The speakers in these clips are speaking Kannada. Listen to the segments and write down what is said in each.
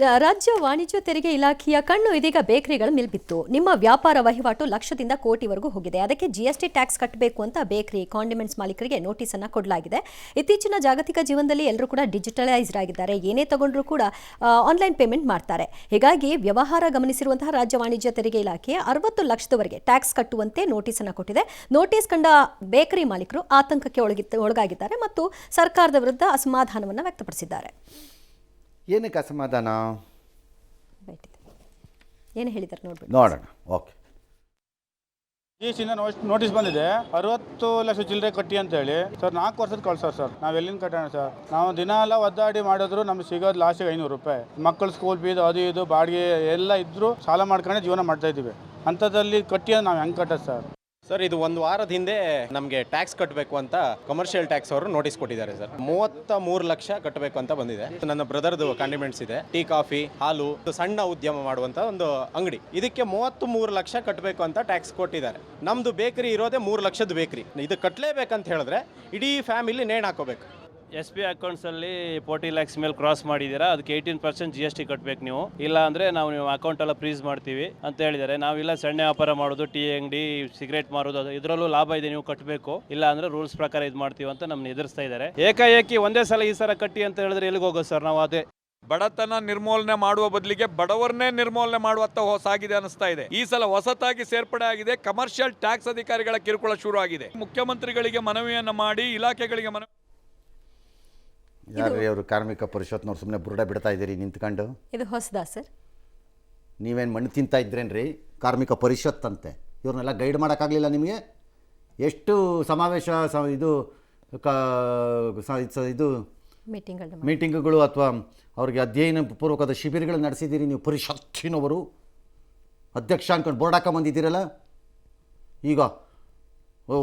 ರಾಜ್ಯ ವಾಣಿಜ್ಯ ತೆರಿಗೆ ಇಲಾಖೆಯ ಕಣ್ಣು ಇದೀಗ ಬೇಕರಿಗಳ ಮೇಲೆ ಬಿತ್ತು. ನಿಮ್ಮ ವ್ಯಾಪಾರ ವಹಿವಾಟು ಲಕ್ಷದಿಂದ ಕೋಟಿವರೆಗೂ ಹೋಗಿದೆ. ಅದಕ್ಕೆ ಜಿಎಸ್ಟಿ ಟ್ಯಾಕ್ಸ್ ಕಟ್ಟಬೇಕು ಅಂತ ಬೇಕರಿ ಕಾಂಡಿಮೆಂಟ್ಸ್ ಮಾಲೀಕರಿಗೆ ನೋಟಿಸ್ ಅನ್ನು ಕೊಡಲಾಗಿದೆ. ಇತ್ತೀಚಿನ ಜಾಗತಿಕ ಜೀವನದಲ್ಲಿ ಎಲ್ಲರೂ ಕೂಡ ಡಿಜಿಟಲೈಸ್ಡ್ ಆಗಿದ್ದಾರೆ. ಏನೇ ತಗೊಂಡ್ರೂ ಕೂಡ ಆನ್ಲೈನ್ ಪೇಮೆಂಟ್ ಮಾಡ್ತಾರೆ. ಹೀಗಾಗಿ ವ್ಯವಹಾರ ಗಮನಿಸಿರುವಂತಹ ರಾಜ್ಯ ವಾಣಿಜ್ಯ ತೆರಿಗೆ ಇಲಾಖೆ 60 ಲಕ್ಷದವರೆಗೆ ಟ್ಯಾಕ್ಸ್ ಕಟ್ಟುವಂತೆ ನೋಟಿಸ್ ಅನ್ನು ಕೊಟ್ಟಿದೆ. ನೋಟಿಸ್ ಕಂಡ ಬೇಕರಿ ಮಾಲೀಕರು ಆತಂಕಕ್ಕೆ ಒಳಗಾಗಿದ್ದಾರೆ ಮತ್ತು ಸರ್ಕಾರದ ವಿರುದ್ಧ ಅಸಮಾಧಾನವನ್ನು ವ್ಯಕ್ತಪಡಿಸಿದ್ದಾರೆ. ಏನಕ್ಕೆ ಅಸಮಾಧಾನ? ಏನು ಹೇಳಿದ್ದಾರೆ ನೋಡೋಣ. ಓಕೆ, ಜಿಎಸ್ಟಿಯಿಂದ ನೋಟಿಸ್ ಬಂದಿದೆ. 60 ಲಕ್ಷ ಚಿಲ್ಲರೆ ಕಟ್ಟಿ ಅಂತ ಹೇಳಿ. ಸರ್ 4 ವರ್ಷದ ಕಳ್ಸೋರು ಸರ್. ನಾವು ಎಲ್ಲಿಂದ ಕಟ್ಟೋಣ ಸರ್? ನಾವು ದಿನ ಎಲ್ಲ ಒದ್ದಾಡಿ ಮಾಡಿದ್ರು ನಮ್ಗೆ ಸಿಗೋದು ಲಾಸ್ಟಿಗೆ 500 ರೂಪಾಯಿ. ಮಕ್ಕಳು ಸ್ಕೂಲ್ ಫೀಸ್ ಅದು ಇದು ಬಾಡಿಗೆ ಎಲ್ಲ ಇದ್ದರೂ ಸಾಲ ಮಾಡ್ಕೊಂಡೆ ಜೀವನ ಮಾಡ್ತಾ ಇದ್ದೀವಿ. ಅಂಥದ್ದಲ್ಲಿ ಕಟ್ಟಿ ನಾವು ಹೆಂಗೆ ಕಟ್ಟೋದು ಸರ್? ಸರ್, ಇದು 1 ವಾರದ ಹಿಂದೆ ನಮಗೆ ಟ್ಯಾಕ್ಸ್ ಕಟ್ಟಬೇಕು ಅಂತ ಕಮರ್ಷಿಯಲ್ ಟ್ಯಾಕ್ಸ್ ಅವರು ನೋಟಿಸ್ ಕೊಟ್ಟಿದ್ದಾರೆ ಸರ್. 33 ಲಕ್ಷ ಕಟ್ಟಬೇಕು ಅಂತ ಬಂದಿದೆ. ನನ್ನ ಬ್ರದರ್ದು ಕಾಂಡಿಮೆಂಟ್ಸ್ ಇದೆ, ಟೀ ಕಾಫಿ ಹಾಲು ಸಣ್ಣ ಉದ್ಯಮ ಮಾಡುವಂತ ಒಂದು ಅಂಗಡಿ. ಇದಕ್ಕೆ 33 ಲಕ್ಷ ಕಟ್ಟಬೇಕು ಅಂತ ಟ್ಯಾಕ್ಸ್ ಕೊಟ್ಟಿದ್ದಾರೆ. ನಮ್ದು ಬೇಕರಿ ಇರೋದೇ 3 ಲಕ್ಷದ ಬೇಕರಿ. ಇದು ಕಟ್ಟಲೇಬೇಕಂತ ಹೇಳಿದ್ರೆ ಇಡೀ ಫ್ಯಾಮಿಲಿ ನೇಣು ಹಾಕೋಬೇಕು. SP ಅಕೌಂಟ್ಸಲ್ಲಿ 40 ಲ್ಯಾಕ್ಸ್ ಮೇಲೆ ಕ್ರಾಸ್ ಮಾಡಿದ್ದೀರಾ, ಅದಕ್ಕೆ 18% GST ಕಟ್ಟಬೇಕು ನೀವು. ಇಲ್ಲ ಅಂದರೆ ನಾವು ನೀವು ಅಕೌಂಟ್ ಎಲ್ಲ ಫ್ರೀಸ್ ಮಾಡ್ತೀವಿ ಅಂತ ಹೇಳಿದ್ದಾರೆ. ನಾವಿಲ್ಲ ಸಣ್ಣ ವ್ಯಾಪಾರ ಮಾಡೋದು, ಟೀ ಅಂಗಡಿ, ಸಿಗರೇಟ್ ಮಾರೋದು, ಇದರಲ್ಲೂ ಲಾಭ ಇದೆ, ನೀವು ಕಟ್ಟಬೇಕು. ಇಲ್ಲ ಅಂದರೆ ರೂಲ್ಸ್ ಪ್ರಕಾರ ಇದು ಮಾಡ್ತೀವಿ ಅಂತ ನಮ್ಮನ್ನ ಎದುರಿಸ್ತಾ ಇದ್ದಾರೆ. ಏಕಾಏಕಿ ಒಂದೇ ಸಲ ಈ ಸಲ ಕಟ್ಟಿ ಅಂತ ಹೇಳಿದ್ರೆ ಎಲ್ಲಿಗೆ ಹೋಗೋದು ಸರ್? ನಾವು ಅದೇ ಬಡತನ ನಿರ್ಮೂಲನೆ ಮಾಡುವ ಬದಲಿಗೆ ಬಡವರನ್ನೇ ನಿರ್ಮೂಲನೆ ಮಾಡುವತ್ತ ಸಾಗಿದೆ ಅನಿಸ್ತಾ ಇದೆ. ಈ ಸಲ ಹೊಸತಾಗಿ ಸೇರ್ಪಡೆ ಆಗಿದೆ. ಕಮರ್ಷಿಯಲ್ ಟ್ಯಾಕ್ಸ್ ಅಧಿಕಾರಿಗಳ ಕಿರುಕುಳ ಶುರು ಆಗಿದೆ. ಮುಖ್ಯಮಂತ್ರಿಗಳಿಗೆ ಮನವಿಯನ್ನು ಮಾಡಿ ಇಲಾಖೆಗಳಿಗೆ ಮನವಿ. ಯಾರು ಅವರು ಕಾರ್ಮಿಕ ಪರಿಷತ್ನವ್ರು ಸುಮ್ಮನೆ ಬುರುಡೆ ಬಿಡ್ತಾ ಇದ್ದೀರಿ ನಿಂತ್ಕೊಂಡು? ಇದು ಹೊಸದಾ ಸರ್? ನೀವೇನು ಮಣ್ಣು ತಿಂತಾ ಇದ್ರೇನ್ರಿ? ಕಾರ್ಮಿಕ ಪರಿಷತ್ ಅಂತೆ. ಇವ್ರನ್ನೆಲ್ಲ ಗೈಡ್ ಮಾಡೋಕ್ಕಾಗಲಿಲ್ಲ ನಿಮಗೆ? ಎಷ್ಟು ಸಮಾವೇಶ ಇದು ಮೀಟಿಂಗ್ಗಳು ಅಥವಾ ಅವ್ರಿಗೆ ಅಧ್ಯಯನ ಪೂರ್ವಕದ ಶಿಬಿರಗಳು ನಡೆಸಿದ್ದೀರಿ ನೀವು ಪರಿಷತ್ತಿನವರು. ಅಧ್ಯಕ್ಷ ಅನ್ಕೊಂಡು ಬೋರ್ಡ್ ಹಾಕೊಂಬಂದಿದ್ದೀರಲ್ಲ. ಈಗ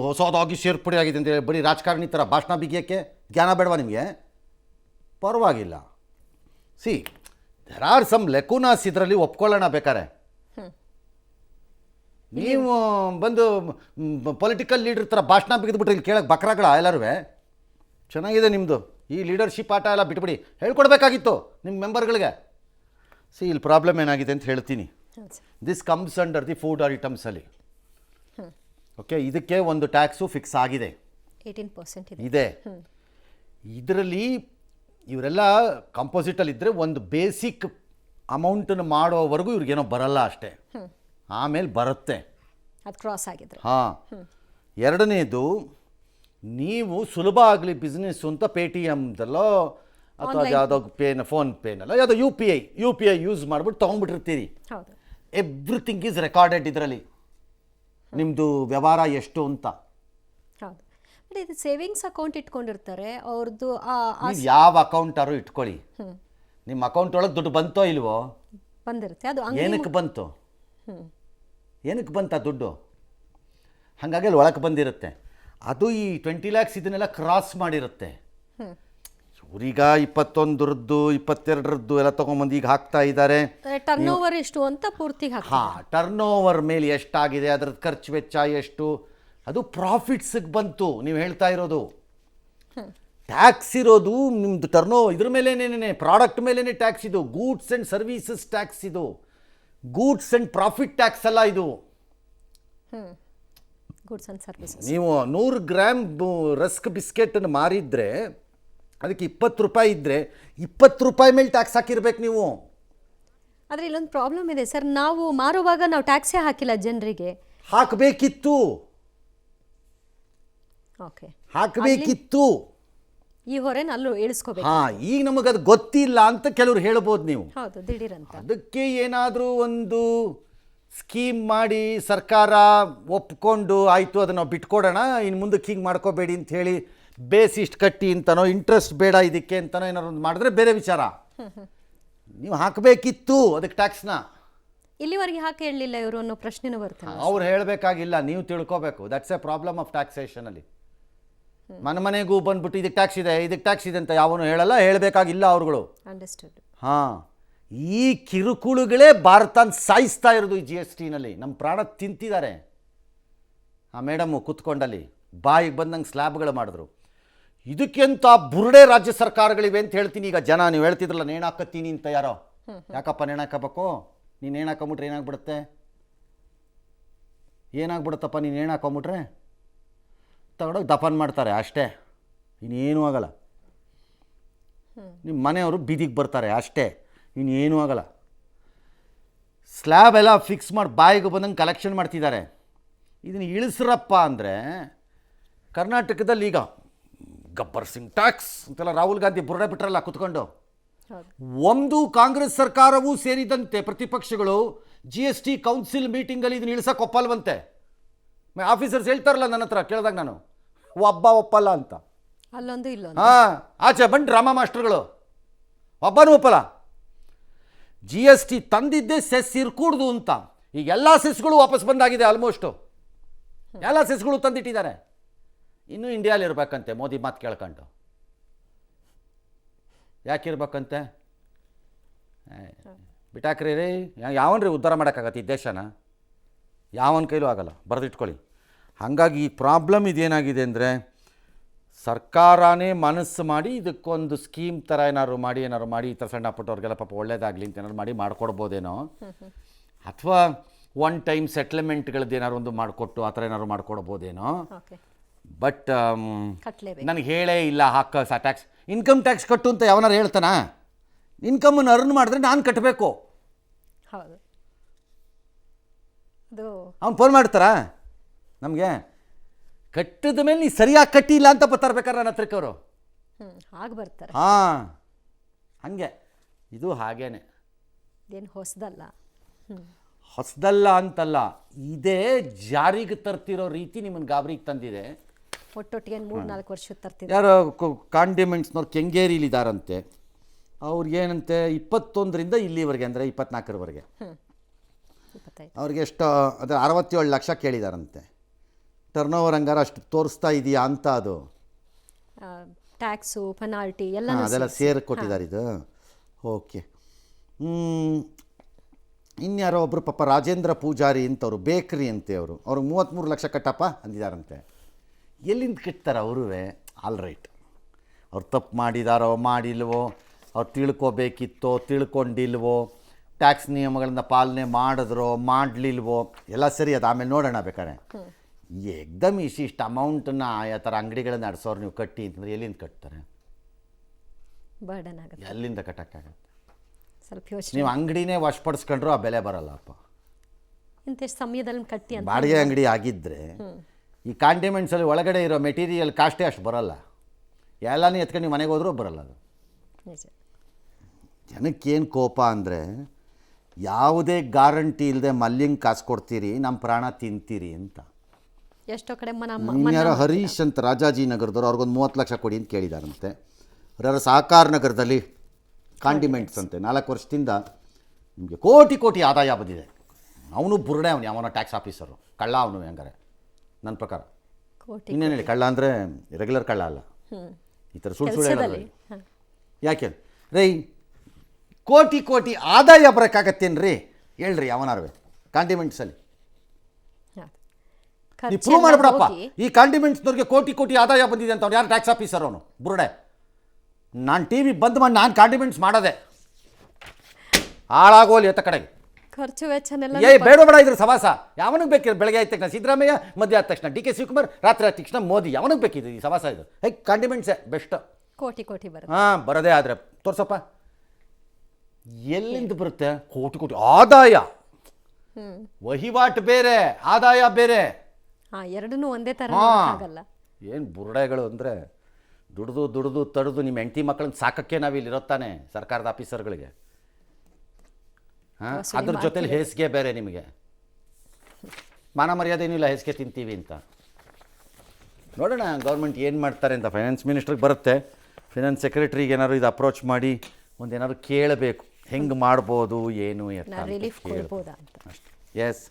ಹೊಸದಾಗಿ ಸೇರ್ಪಡೆ ಆಗಿದೆ ಅಂತೇಳಿ ಬರೀ ರಾಜಕಾರಣಿ ಥರ ಭಾಷಣ ಬಿಗಿಯೋಕ್ಕೆ ಜ್ಞಾನ ಬೇಡವಾ ನಿಮಗೆ? ಪರವಾಗಿಲ್ಲ. ಸಿ, ದೆರ್ ಆರ್ ಸಮ್ ಲೆಕುನಾಸ್ ಇದರಲ್ಲಿ ಒಪ್ಕೊಳ್ಳೋಣ ಬೇಕಾರೆ. ನೀವು ಬಂದು ಪೊಲಿಟಿಕಲ್ ಲೀಡರ್ ಥರ ಭಾಷಣ ಬಿಗಿದ್ಬಿಟ್ರೆ ಇಲ್ಲಿ ಕೇಳಕ್ಕೆ ಬಕ್ರಾಗಳ ಎಲ್ಲರೂ. ಚೆನ್ನಾಗಿದೆ ನಿಮ್ಮದು ಈ ಲೀಡರ್ಶಿಪ್ ಆಟ ಎಲ್ಲ ಬಿಟ್ಬಿಡಿ. ಹೇಳ್ಕೊಡ್ಬೇಕಾಗಿತ್ತು ನಿಮ್ಮ ಮೆಂಬರ್ಗಳಿಗೆ. ಸಿ, ಇಲ್ಲಿ ಪ್ರಾಬ್ಲಮ್ ಏನಾಗಿದೆ ಅಂತ ಹೇಳ್ತೀನಿ. This comes under the food ಐಟಮ್ಸಲ್ಲಿ. ಓಕೆ, ಇದಕ್ಕೆ ಒಂದು ಟ್ಯಾಕ್ಸು ಫಿಕ್ಸ್ ಆಗಿದೆ, 18% ಇದೆ. ಇದರಲ್ಲಿ ಇವರೆಲ್ಲ ಕಂಪೋಸಿಟಲ್ಲಿ ಇದ್ದರೆ ಒಂದು ಬೇಸಿಕ್ ಅಮೌಂಟನ್ನು ಮಾಡೋವರೆಗೂ ಇವ್ರಿಗೇನೋ ಬರಲ್ಲ ಅಷ್ಟೇ. ಆಮೇಲೆ ಬರುತ್ತೆ, ಅದು ಕ್ರಾಸ್ ಆಗಿದ್ರೆ. ಹಾಂ. ಎರಡನೇದು, ನೀವು ಸುಲಭ ಆಗಲಿ ಬಿಸ್ನೆಸ್ಸು ಅಂತ ಪೇಟಿಎಮ್ದಲ್ಲೋ ಅಥವಾ ಯಾವುದೋ ಫೋನ್ಪೇನಲ್ಲೋ ಯಾವುದೋ ಯು ಪಿ ಐ ಯೂಸ್ ಮಾಡಿಬಿಟ್ಟು ತೊಗೊಂಡ್ಬಿಟ್ಟಿರ್ತೀರಿ. ಎವ್ರಿಥಿಂಗ್ ಈಸ್ ರೆಕಾರ್ಡೆಡ್ ಇದರಲ್ಲಿ, ನಿಮ್ಮದು ವ್ಯವಹಾರ ಎಷ್ಟು ಅಂತ. ಹೌದು. ಬಟ್ ಇದು ಸೇವಿಂಗ್ಸ್ ಅಕೌಂಟ್ ಇಟ್ಕೊಂಡಿರ್ತಾರೆ ಅವ್ರದ್ದು. ಯಾವ ಅಕೌಂಟಾರು ಇಟ್ಕೊಳ್ಳಿ, ನಿಮ್ಮ ಅಕೌಂಟ್ ಒಳಗೆ ದುಡ್ಡು ಬಂತೋ ಇಲ್ವೋ? ಬಂದಿರುತ್ತೆ. ಅದು ಏನಕ್ಕೆ ಬಂತು? ಏನಕ್ಕೆ ಬಂತ ದುಡ್ಡು? ಹಾಗಾಗಿ ಅಲ್ಲಿ ಒಳಗೆ ಬಂದಿರುತ್ತೆ. ಅದು ಈ 20 ಲ್ಯಾಕ್ಸ್ ಇದನ್ನೆಲ್ಲ ಕ್ರಾಸ್ ಮಾಡಿರುತ್ತೆ. ಇವ್ರೀಗ 21ರದ್ದು 22ರದ್ದು ಎಲ್ಲ ತೊಗೊಂಬಂದು ಈಗ ಹಾಕ್ತಾ ಇದ್ದಾರೆ. ಟರ್ನ್ ಓವರ್ ಎಷ್ಟು ಅಂತ ಪೂರ್ತಿ. ಹಾಂ, ಟರ್ನ್ ಓವರ್ ಮೇಲೆ ಎಷ್ಟಾಗಿದೆ, ಅದರದ್ದು ಖರ್ಚು ವೆಚ್ಚ ಎಷ್ಟು, ಅದು ಪ್ರಾಫಿಟ್ಸಿಗೆ ಬಂತು. ನೀವು ಹೇಳ್ತಾ ಇರೋದು ಟ್ಯಾಕ್ಸ್ ಇರೋದು ನಿಮ್ಮದು ಟರ್ನ್ ಓವರ್ ಇದ್ರ ಮೇಲೇನೇ, ಪ್ರಾಡಕ್ಟ್ ಮೇಲೇ ಟ್ಯಾಕ್ಸ್. ಇದು ಗೂಡ್ಸ್ ಆ್ಯಂಡ್ ಸರ್ವೀಸಸ್ ಟ್ಯಾಕ್ಸ್. ಇದು ಗೂಡ್ಸ್ ಆ್ಯಂಡ್ ಪ್ರಾಫಿಟ್ ಟ್ಯಾಕ್ಸ್ ಅಲ್ಲ ಇದು. Goods and services. ನೀವು 100 ಗ್ರಾಮ್ ರಸ್ಕ್ ಬಿಸ್ಕೆಟನ್ನು ಮಾರಿದರೆ ಅದಕ್ಕೆ 20 ರೂಪಾಯಿ ಇದ್ದರೆ 20 ರೂಪಾಯಿ ಮೇಲೆ ಟ್ಯಾಕ್ಸ್ ಹಾಕಿರ್ಬೇಕು ನೀವು. ಆದರೆ ಇಲ್ಲೊಂದು ಪ್ರಾಬ್ಲಮ್ ಇದೆ ಸರ್. ನಾವು ಮಾರುವಾಗ ನಾವು ಟ್ಯಾಕ್ಸೇ ಹಾಕಿಲ್ಲ ಜನರಿಗೆ. ಹಾಕಬೇಕಿತ್ತು. ಓಕೆ, ಹಾಕಬೇಕಿತ್ತು. ಈ ಹೊರೆನ ಅಲ್ಲೂ ಇಳಿಸ್ಕೋಬೇಕು. ಹಾಂ, ಈಗ ನಮಗದು ಗೊತ್ತಿಲ್ಲ ಅಂತ ಕೆಲವರು ಹೇಳ್ಬೋದು ನೀವು. ಹೌದು, ದಿಢೀರಂತ. ಅದಕ್ಕೆ ಏನಾದರೂ ಒಂದು ಸ್ಕೀಮ್ ಮಾಡಿ ಸರ್ಕಾರ ಒಪ್ಕೊಂಡು ಆಯಿತು ಅದನ್ನು ನಾವು ಬಿಟ್ಕೊಡೋಣ, ಇನ್ನು ಮುಂದಕ್ಕೆ ಹಿಂಗೆ ಮಾಡ್ಕೋಬೇಡಿ ಅಂತ ಹೇಳಿ ಬೇಸ್ ಇಷ್ಟು ಕಟ್ಟಿ ಅಂತನೋ ಇಂಟ್ರೆಸ್ಟ್ ಬೇಡ ಇದಕ್ಕೆ ಅಂತನೋ ಏನಾದ್ರು ಒಂದು ಮಾಡಿದ್ರೆ ಬೇರೆ ವಿಚಾರ. ನೀವು ಹಾಕಬೇಕಿತ್ತು ಅದಕ್ಕೆ ಟ್ಯಾಕ್ಸ್ನ. ಇಲ್ಲಿವರೆಗೆ ಹಾಕಿ ಹೇಳಲಿಲ್ಲ ಇವರು ಅನ್ನೋ ಪ್ರಶ್ನೆನೂ ಬರ್ತದೆ. ಅವ್ರು ಹೇಳಬೇಕಾಗಿಲ್ಲ, ನೀವು ತಿಳ್ಕೊಬೇಕು. ದಟ್ಸ್ ಎ ಪ್ರಾಬ್ಲಮ್ ಆಫ್ ಟ್ಯಾಕ್ಸೇಷನಲ್ಲಿ. ಮನೆಗೂ ಬಂದ್ಬಿಟ್ಟು ಇದಕ್ಕೆ ಟ್ಯಾಕ್ಸ್ ಇದೆ ಇದಕ್ಕೆ ಟ್ಯಾಕ್ಸ್ ಇದೆ ಅಂತ ಯಾವನು ಹೇಳಲ್ಲ, ಹೇಳಬೇಕಾಗಿಲ್ಲ ಅವ್ರುಗಳು. ಅಂಡರ್ಸ್ಟುಡ್. ಹಾಂ, ಈ ಕಿರುಕುಳುಗಳೇ ಭಾರತನ ಸಾಯಿಸ್ತಾ ಇರೋದು ಈ GSTನಲ್ಲಿ. ನಮ್ಮ ಪ್ರಾಣ ತಿಂತಿದ್ದಾರೆ. ಆ ಮೇಡಮು ಕೂತ್ಕೊಂಡಲ್ಲಿ ಬಾಯಿಗೆ ಬಂದಂಗೆ ಸ್ಲ್ಯಾಬ್ಗಳು ಮಾಡಿದ್ರು. ಇದಕ್ಕೆಂತ ಬುರುಡೆ ರಾಜ್ಯ ಸರ್ಕಾರಗಳಿವೆ ಅಂತ ಹೇಳ್ತೀನಿ. ಈಗ ಜನ ನೀವು ಹೇಳ್ತಿದ್ರಲ್ಲ ನೇಣು ಹಾಕತ್ತೀನಿ ಅಂತ ಯಾರೋ, ಯಾಕಪ್ಪ ನೇಣು ಹಾಕೋಬೇಕು? ನೀನು ನೇಣು ಹಾಕೊಂಬಿಟ್ರೆ ಏನಾಗ್ಬಿಡುತ್ತೆ? ಏನಾಗ್ಬಿಡುತ್ತಪ್ಪ ನೀನು ನೇಣು ಹಾಕೊಂಬಿಟ್ರೆ? ತಗೊಂಡೋಗಿ ದಫನ್ ಮಾಡ್ತಾರೆ ಅಷ್ಟೇ, ಇನ್ನೇನೂ ಆಗಲ್ಲ. ನಿಮ್ಮ ಮನೆಯವರು ಬೀದಿಗೆ ಬರ್ತಾರೆ ಅಷ್ಟೇ, ಇನ್ನೇನೂ ಆಗಲ್ಲ. ಸ್ಲ್ಯಾಬ್ ಎಲ್ಲ ಫಿಕ್ಸ್ ಮಾಡಿ ಬಾಯಿಗೆ ಬಂದಂಗೆ ಕಲೆಕ್ಷನ್ ಮಾಡ್ತಿದ್ದಾರೆ. ಇದನ್ನು ಇಳಿಸ್ರಪ್ಪ ಅಂದರೆ ಕರ್ನಾಟಕದಲ್ಲಿ ಈಗ ಗಬ್ಬರ್ ಸಿಂಗ್ ಟ್ಯಾಕ್ಸ್ ಅಂತೆಲ್ಲ ರಾಹುಲ್ ಗಾಂಧಿ ಬುರ್ಡೆ ಬಿಟ್ರಲ್ಲ ಕುತ್ಕೊಂಡು. ಒಂದು ಕಾಂಗ್ರೆಸ್ ಸರ್ಕಾರವೂ ಸೇರಿದಂತೆ ಪ್ರತಿಪಕ್ಷಗಳು GST ಕೌನ್ಸಿಲ್ ಮೀಟಿಂಗಲ್ಲಿ ಇದನ್ನು ಇಳಿಸೋಕೆ ಒಪ್ಪಲ್ವಂತೆ. ಆಫೀಸರ್ಸ್ ಹೇಳ್ತಾರಲ್ಲ ನನ್ನ ಹತ್ರ ಕೇಳಿದಾಗ ನಾನು ಒಪ್ಪಲ್ಲ ಅಂತ. ಅಲ್ಲೊಂದು ಇಲ್ಲೊಂದು. ಹಾಂ, ಆಚೆ ಬಂದು ಡ್ರಾಮಾ ಮಾಸ್ಟರ್ಗಳು ಒಬ್ಬನೂ ಒಪ್ಪಲ್ಲ. GST ತಂದಿದ್ದೇ ಸೆಸ್ ಇರ್ಕೂಡ್ದು ಅಂತ. ಈಗ ಎಲ್ಲ ಸೆಸ್ಗಳು ವಾಪಸ್ ಬಂದಾಗಿದೆ ಆಲ್ಮೋಸ್ಟು. ಎಲ್ಲ ಸೆಸ್ಗಳು ತಂದಿಟ್ಟಿದ್ದಾರೆ. ಇನ್ನೂ ಇಂಡಿಯಾಲಿ ಇರಬೇಕಂತೆ ಮೋದಿ ಮಾತು ಕೇಳ್ಕೊಂಡು. ಯಾಕಿರ್ಬೇಕಂತೆ? ಬಿಟ್ಟಾಕ್ರಿ ರೀ, ಯಾವನ್ರಿ ಉದ್ಧಾರ ಮಾಡೋಕ್ಕಾಗತ್ತೆ ಈ ದೇಶನ? ಯಾವನ ಕೈಲೂ ಆಗಲ್ಲ, ಬರೆದಿಟ್ಕೊಳ್ಳಿ. ಹಾಗಾಗಿ ಈ ಪ್ರಾಬ್ಲಮ್ ಇದೇನಾಗಿದೆ ಅಂದರೆ ಸರ್ಕಾರನೇ ಮನಸ್ಸು ಮಾಡಿ ಇದಕ್ಕೊಂದು ಸ್ಕೀಮ್ ಥರ ಏನಾದ್ರು ಮಾಡಿ ಈ ಥರ ಸಣ್ಣ ಪುಟ್ಟವ್ರಿಗೆಲ್ಲ ಪಾಪ ಒಳ್ಳೇದಾಗಲಿ ಅಂತ ಏನಾದ್ರು ಮಾಡಿ ಮಾಡಿಕೊಡ್ಬೋದೇನೋ, ಅಥವಾ ಒನ್ ಟೈಮ್ ಸೆಟ್ಲ್ಮೆಂಟ್ಗಳದ್ದು ಏನಾದ್ರು ಒಂದು ಮಾಡಿಕೊಟ್ಟು ಆ ಥರ ಏನಾದ್ರು ಮಾಡಿಕೊಡ್ಬೋದೇನೋ. ಬಟ್ ನನಗೆ ಹೇಳೇ ಇಲ್ಲ ಹಾಕ ಟ್ಯಾಕ್ಸ್, ಇನ್ಕಮ್ ಟ್ಯಾಕ್ಸ್ ಕಟ್ಟು ಅಂತ ಯಾವನಾರು ಹೇಳ್ತಾನ? ಇನ್ಕಮನ್ನು ಅರ್ನ್ ಮಾಡಿದ್ರೆ ನಾನು ಕಟ್ಟಬೇಕು. ಹೌದು, ಅದು ಅವ್ನು ಫೋನ್ ಮಾಡ್ತಾರಾ ನಮಗೆ? ಕಟ್ಟಿದ ಮೇಲೆ ನೀ ಸರಿಯಾಗಿ ಕಟ್ಟಿಲ್ಲ ಅಂತ ಬರ್ತಾರೆ ನನ್ನ ಹತ್ರಕ್ಕೆ ಅವರು. ಹಾಗೆ ಬರ್ತಾರೆ. ಹಾಂ, ಹಾಗೆ ಇದು ಹಾಗೇನೆ. ಇದೇನು ಹೊಸದಲ್ಲ. ಹೊಸದಲ್ಲ ಅಂತಲ್ಲ, ಇದೇ ಜಾರಿಗೆ ತರ್ತಿರೋ ರೀತಿ ನಿಮ್ಮನ್ನು ಗಾಬರಿಗೆ ತಂದಿದೆ. ಒಟ್ಟೊಟ್ಟಿಗೆ 3-4 ವರ್ಷದ ತರ್ತಿದ್ದಾರೆ. ಯಾರೋ ಕಾಂಡಿಮೆಂಟ್ಸ್ನವ್ರು ಕೆಂಗೇರಿಲಿದ್ದಾರಂತೆ. ಅವ್ರಿಗೇನಂತೆ 21ರಿಂದ ಇಲ್ಲಿವರೆಗೆ ಅಂದರೆ 24ರವರೆಗೆ 25. ಅವ್ರಿಗೆ ಎಷ್ಟು ಅದು 67 ಲಕ್ಷ ಕೇಳಿದಾರಂತೆ. ಟರ್ನ್ ಓವರ್ ಹಂಗಾರ ಅಷ್ಟು ತೋರಿಸ್ತಾ ಇದೆಯಾ ಅಂತ ಅದು ಟ್ಯಾಕ್ಸು ಪೆನಾಲ್ಟಿ ಎಲ್ಲ ಅದೆಲ್ಲ ಸೇರಿ ಕೊಟ್ಟಿದ್ದಾರೆ ಇದು. ಓಕೆ. ಇನ್ಯಾರೋ ಒಬ್ಬರು ಪಾಪ ರಾಜೇಂದ್ರ ಪೂಜಾರಿ ಅಂತವರು ಬೇಕ್ರಿ ಅಂತೆ, ಅವ್ರಿಗೆ 33 ಲಕ್ಷ ಕಟ್ಟಪ್ಪ ಅಂದಿದ್ದಾರಂತೆ. ಎಲ್ಲಿಂದ ಕಟ್ತಾರೆ ಅವರು? ಆಲ್ ರೈಟ್, ಅವ್ರು ತಪ್ಪು ಮಾಡಿದಾರೋ ಮಾಡಿಲ್ವೋ, ಅವ್ರು ತಿಳ್ಕೊಬೇಕಿತ್ತೋ ತಿಳ್ಕೊಂಡಿಲ್ವೋ, ಟ್ಯಾಕ್ಸ್ ನಿಯಮಗಳಿಂದ ಪಾಲನೆ ಮಾಡಿದ್ರೋ ಮಾಡಲಿಲ್ವೋ ಎಲ್ಲ ಸರಿ, ಅದು ಆಮೇಲೆ ನೋಡೋಣ ಬೇಕಾರೆ. ಏಕ್ದಮ್ ಇಷ್ಟು ಅಮೌಂಟನ್ನು ಆ ಥರ ಅಂಗಡಿಗಳನ್ನ ನಡೆಸೋರು ನೀವು ಕಟ್ಟಿ ಅಂತಂದರೆ ಎಲ್ಲಿಂದ ಕಟ್ತಾರೆ? ಬರ್ಡನ್ ಆಗುತ್ತೆ. ಎಲ್ಲಿಂದ ಕಟ್ಟೋಕ್ಕಾಗತ್ತೆ? ಸ್ವಲ್ಪ ಯೋಚನೆ. ನೀವು ಅಂಗಡಿನೇ ವಶಪಡಿಸ್ಕೊಂಡ್ರು ಆ ಬೆಲೆ ಬರಲ್ಲಪ್ಪ. ಇಂತಿಷ್ಟು ಸಮಯದಲ್ಲಿ ಕಟ್ಟಿ ಅಂತ ಬಾಡಿಗೆ ಅಂಗಡಿ ಆಗಿದ್ದರೆ ಈ ಕಾಂಡಿಮೆಂಟ್ಸಲ್ಲಿ ಒಳಗಡೆ ಇರೋ ಮೆಟೀರಿಯಲ್ ಕಾಸ್ಟೇ ಅಷ್ಟು ಬರೋಲ್ಲ. ಎಲ್ಲನೂ ಎತ್ಕೊಂಡು ನೀವು ಮನೆಗೆ ಹೋದ್ರೂ ಬರೋಲ್ಲ ಅದು. ನಿಜ. ಜನಕ್ಕೇನು ಕೋಪ ಅಂದರೆ ಯಾವುದೇ ಗ್ಯಾರಂಟಿ ಇಲ್ಲದೆ ಮಲ್ಲಿಂಗ್ ಕಾಸು ಕೊಡ್ತೀರಿ, ನಮ್ಮ ಪ್ರಾಣ ತಿಂತೀರಿ ಅಂತ. ಎಷ್ಟೋ ಕಡೆ ಇನ್ಯಾರೋ ಹರೀಶ್ ಅಂತ ರಾಜಾಜಿನಗರದವ್ರು ಅವ್ರಿಗೊಂದು 30 ಲಕ್ಷ ಕೊಡಿ ಅಂತ ಕೇಳಿದಾರಂತೆ. ಅವರ ಸಹಕಾರ ನಗರದಲ್ಲಿ ಕಾಂಡಿಮೆಂಟ್ಸ್ ಅಂತೆ 4 ವರ್ಷದಿಂದ ನಿಮಗೆ ಕೋಟಿ ಆದಾಯ ಬಂದಿದೆ. ಅವನು ಬುರ್ಡೆ, ಅವನು ಯಾವನೋ ಟ್ಯಾಕ್ಸ್ ಆಫೀಸರು, ಕಳ್ಳ ಅವನು ಹೆಂಗಾರೆ ನನ್ನ ಪ್ರಕಾರ. ಇನ್ನೇನು ಹೇಳಿ, ಕಳ್ಳ ಅಂದರೆ ರೆಗ್ಯುಲರ್ ಕಳ್ಳ ಅಲ್ಲ, ಈ ಥರ ಸುಳ್ಳು ಹೇಳೋದು. ಯಾಕೆ ರೈ ಕೋಟಿ ಆದಾಯ ಬರೋಕ್ಕಾಗತ್ತೇನು ರೀ ಹೇಳ್ರಿ ಯಾವನಾರು ಕಾಂಡಿಮೆಂಟ್ಸಲ್ಲಿ? ನೀವು ಪ್ರೂವ್ ಮಾಡಿಬಿಡಪ್ಪ, ಈ ಕಾಂಡಿಮೆಂಟ್ಸ್ನವ್ರಿಗೆ ಕೋಟಿ ಆದಾಯ ಬಂದಿದೆ ಅಂತ. ಅವ್ನು ಯಾರು ಟ್ಯಾಕ್ಸ್ ಆಫೀಸರ್? ಅವನು ಬುರ್ಡೆ. ನಾನು TV ಬಂದ್ ಮಾಡಿ ನಾನು ಕಾಂಡಿಮೆಂಟ್ಸ್ ಮಾಡೋದೆ ಹಾಳಾಗೋಲಿ ಅಂತ ಕಡೆಗೆ. ಖರ್ಚು ವೆಚ್ಚನೆಲ್ಲ ಬೇಡ ಇದ್ರ ಸವಾಸ ಯಾವನಿಗೆ ಬೇಕಿದೆ? ಬೆಳಗ್ಗೆ ಆದ ತಕ್ಷಣ ಸಿದ್ದರಾಮಯ್ಯ, ಮಧ್ಯ ಆದ ತಕ್ಷಣ DK ಶಿವಕುಮಾರ್, ರಾತ್ರಿ ಆದ ತಕ್ಷಣ ಮೋದಿ. ಯಾವನಿಗೆ ಬೇಕಿದೆ ಈ ಸವಾಸ? ಇದು ಕಾಂಡಿಮೆಂಟ್ಸೇ ಬೆಸ್ಟ್. ಕೋಟಿ ಬರುತ್ತೆ. ಹಾಂ, ಬರೋದೇ ಆದರೆ ತೋರ್ಸಪ್ಪ ಎಲ್ಲಿಂದ ಬರುತ್ತೆ? ಕೋಟಿ ಆದಾಯ. ವಹಿವಾಟು ಬೇರೆ, ಆದಾಯ ಬೇರೆ. ಎರಡನ್ನೂ ಒಂದೇ ಥರ ಆಗಲ್ಲ. ಏನು ಬುರ್ಡೆಗಳು ಅಂದರೆ ದುಡ್ದು ತಡೆದು ನಿಮ್ಮ ಹೆಂಡತಿ ಮಕ್ಕಳನ್ನ ಸಾಕಕ್ಕೆ ನಾವಿಲ್ಲಿ ಇರುತ್ತಾನೆ ಸರ್ಕಾರದ ಆಫೀಸರ್ಗಳಿಗೆ. ಹಾಂ, ಅದ್ರ ಜೊತೆಲಿ ಹೇಸಿಗೆ ಬೇರೆ. ನಿಮಗೆ ಮಾನ ಮರ್ಯಾದೆ ಏನಿಲ್ಲ, ಹೇಸಿಗೆ ತಿಂತೀವಿ ಅಂತ. ನೋಡೋಣ ಗೌರ್ಮೆಂಟ್ ಏನು ಮಾಡ್ತಾರೆ ಅಂತ. ಫೈನಾನ್ಸ್ ಮಿನಿಸ್ಟ್ರಿಗೆ ಬರುತ್ತೆ, ಫೈನಾನ್ಸ್ ಸೆಕ್ರೆಟ್ರಿಗೆ ಏನಾದ್ರು ಇದು ಅಪ್ರೋಚ್ ಮಾಡಿ ಒಂದೇನಾದ್ರು ಕೇಳಬೇಕು, ಹೆಂಗೆ ಮಾಡ್ಬೋದು ಏನು ಎತ್ತ ರಿಲೀಫ್ ಕೊಡ್ಬೋದಾ ಅಂತ. ಅಷ್ಟೇ. ಎಸ್.